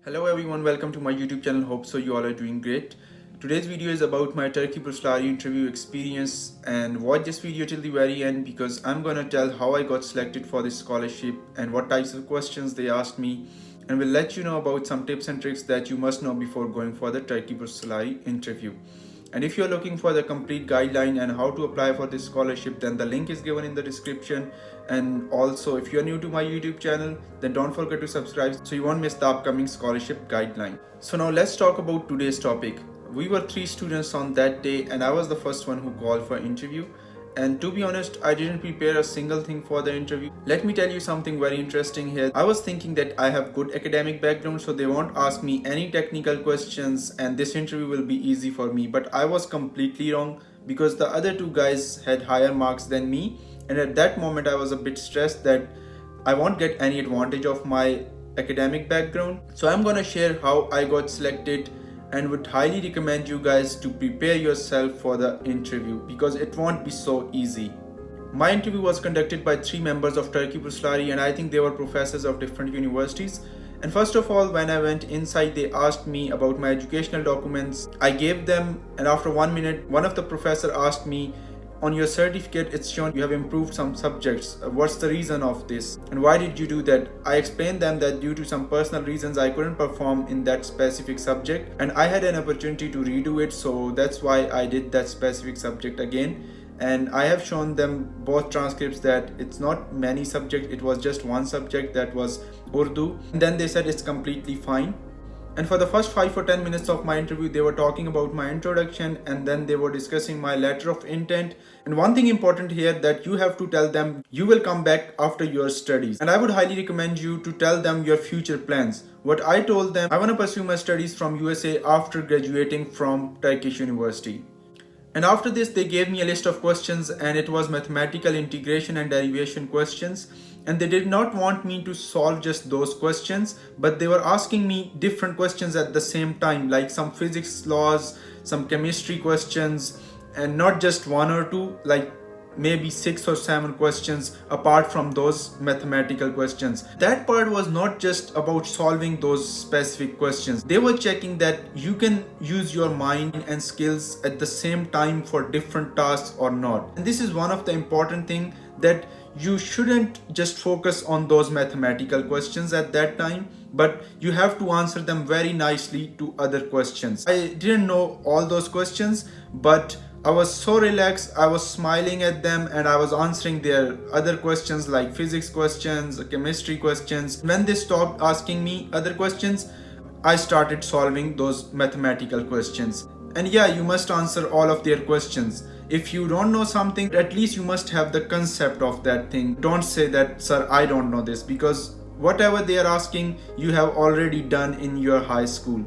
Hello everyone, welcome to my YouTube channel. Hope so you all are doing great. Today's video is about my Turkiye Burslari interview experience, and watch this video till the very end because I'm gonna tell how I got selected for this scholarship and what types of questions they asked me, and will let you know about some tips and tricks that you must know before going for the Turkiye Burslari interview. And if you're looking for the complete guideline and how to apply for this scholarship, then the link is given in the description. And also, if you're new to my YouTube channel, then don't forget to subscribe so you won't miss the upcoming scholarship guideline. So now let's talk about today's topic. We were 3 students on that day and I was the first one who called for interview. And to be honest, I didn't prepare a single thing for the interview. Let me tell you something very interesting here. I was thinking that I have good academic background, so they won't ask me any technical questions and this interview will be easy for me. But I was completely wrong because the other 2 guys had higher marks than me. And at that moment, I was a bit stressed that I won't get any advantage of my academic background. So I'm gonna share how I got selected and would highly recommend you guys to prepare yourself for the interview because it won't be so easy. My interview was conducted by 3 members of Turkiye Burslari, and I think they were professors of different universities. And first of all, when I went inside, they asked me about my educational documents. I gave them, and after 1 minute, one of the professor asked me, on your certificate it's shown you have improved some subjects. What's the reason of this and why did you do that? I explained them that due to some personal reasons I couldn't perform in that specific subject and I had an opportunity to redo it, so that's why I did that specific subject again. And I have shown them both transcripts that it's not many subjects, it was just one subject, that was Urdu. And then they said it's completely fine. And for the first 5 or 10 minutes of my interview, they were talking about my introduction and then they were discussing my letter of intent. And one thing important here that you have to tell them you will come back after your studies. And I would highly recommend you to tell them your future plans. What I told them, I want to pursue my studies from USA after graduating from Turkish University. And after this, they gave me a list of questions and it was mathematical integration and derivation questions. And they did not want me to solve just those questions, but they were asking me different questions at the same time, like some physics laws, some chemistry questions, and not just 1 or 2, like maybe 6 or 7 questions apart from those mathematical questions. That part was not just about solving those specific questions. They were checking that you can use your mind and skills at the same time for different tasks or not. And this is one of the important things, that you shouldn't just focus on those mathematical questions at that time, but you have to answer them very nicely to other questions. I didn't know all those questions, but I was so relaxed, I was smiling at them and I was answering their other questions like physics questions, chemistry questions. When they stopped asking me other questions, I started solving those mathematical questions. And yeah, you must answer all of their questions. If you don't know something, at least you must have the concept of that thing. Don't say that, sir, I don't know this, because whatever they are asking, you have already done in your high school.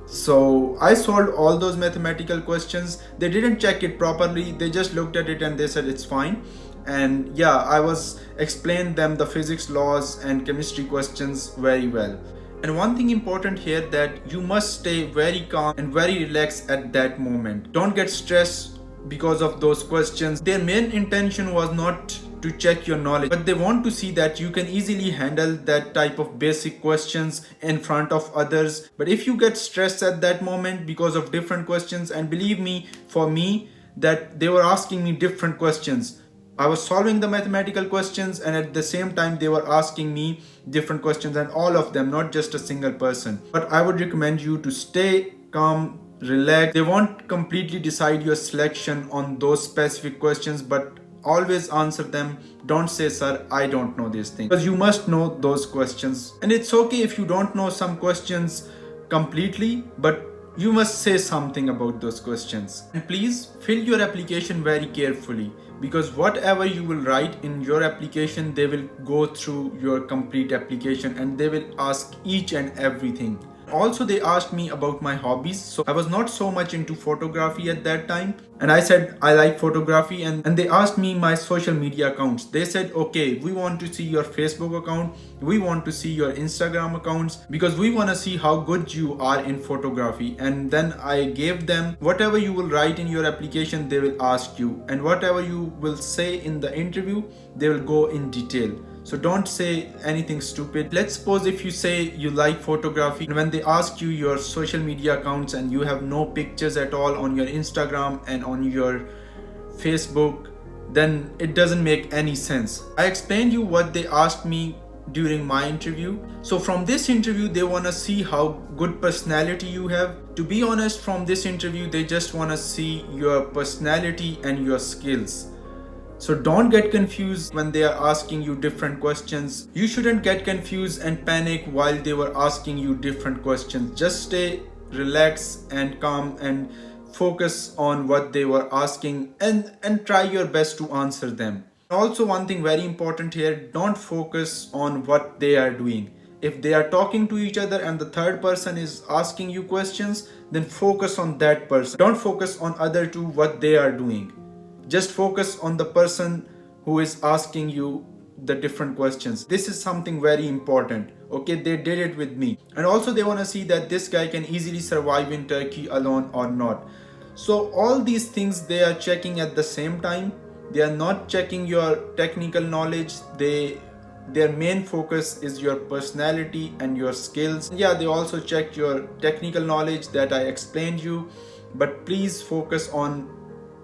So I solved all those mathematical questions. They didn't check it properly. They just looked at it and they said it's fine. And yeah, I was explained them the physics laws and chemistry questions very well. And one thing important here, that you must stay very calm and very relaxed at that moment. Don't get stressed because of those questions. Their main intention was not to check your knowledge, but they want to see that you can easily handle that type of basic questions in front of others. But if you get stressed at that moment because of different questions, and believe me, for me, that they were asking me different questions. I was solving the mathematical questions and at the same time they were asking me different questions, and all of them, not just a single person. But I would recommend you to stay calm, relax. They won't completely decide your selection on those specific questions, but always answer them. Don't say, sir, I don't know these things, because you must know those questions. And it's okay if you don't know some questions completely, but you must say something about those questions. And please fill your application very carefully, because whatever you will write in your application, they will go through your complete application and they will ask each and everything. Also, they asked me about my hobbies. So I was not so much into photography at that time, and I said I like photography, and they asked me my social media accounts. They said, okay, we want to see your Facebook account, we want to see your Instagram accounts, because we want to see how good you are in photography. And then I gave them whatever you will write in your application, they will ask you, and whatever you will say in the interview, they will go in detail. So don't say anything stupid. Let's suppose if you say you like photography, and when they ask you your social media accounts and you have no pictures at all on your Instagram and on your Facebook, then it doesn't make any sense. I explained you what they asked me during my interview. So from this interview, they want to see how good personality you have. To be honest, from this interview, they just want to see your personality and your skills. So don't get confused when they are asking you different questions. You shouldn't get confused and panic while they were asking you different questions. Just stay relaxed and calm and focus on what they were asking and try your best to answer them. Also, one thing very important here, don't focus on what they are doing. If they are talking to each other and the third person is asking you questions, then focus on that person. Don't focus on other two what they are doing. Just focus on the person who is asking you the different questions. This is something very important. Okay, they did it with me. And also they want to see that this guy can easily survive in Turkey alone or not. So all these things they are checking at the same time. They are not checking your technical knowledge. Their main focus is your personality and your skills. Yeah, they also check your technical knowledge that I explained you, but please focus on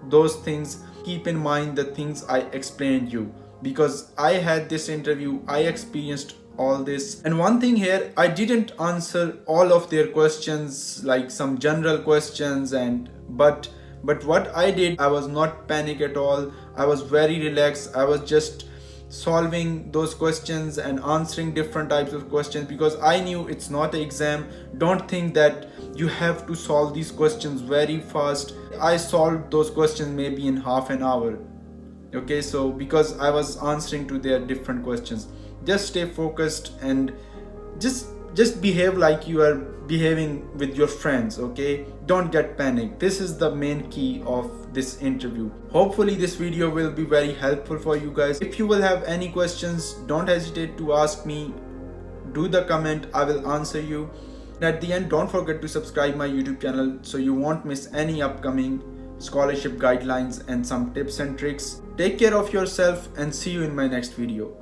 those things. Keep in mind the things I explained you, because I had this interview, I experienced all this. And one thing here, I didn't answer all of their questions, like some general questions, but what I did, I was not panic at all. I was very relaxed. I was just solving those questions and answering different types of questions because I knew it's not an exam. Don't think that you have to solve these questions very fast. I solved those questions maybe in half an hour. Okay, so because I was answering to their different questions. Just stay focused and just behave like you are behaving with your friends. Okay, don't get panicked. This is the main key of this interview. Hopefully this video will be very helpful for you guys. If you will have any questions, don't hesitate to ask me. Do the comment, I will answer you. And at the end, don't forget to subscribe my YouTube channel so you won't miss any upcoming scholarship guidelines and some tips and tricks. Take care of yourself and see you in my next video.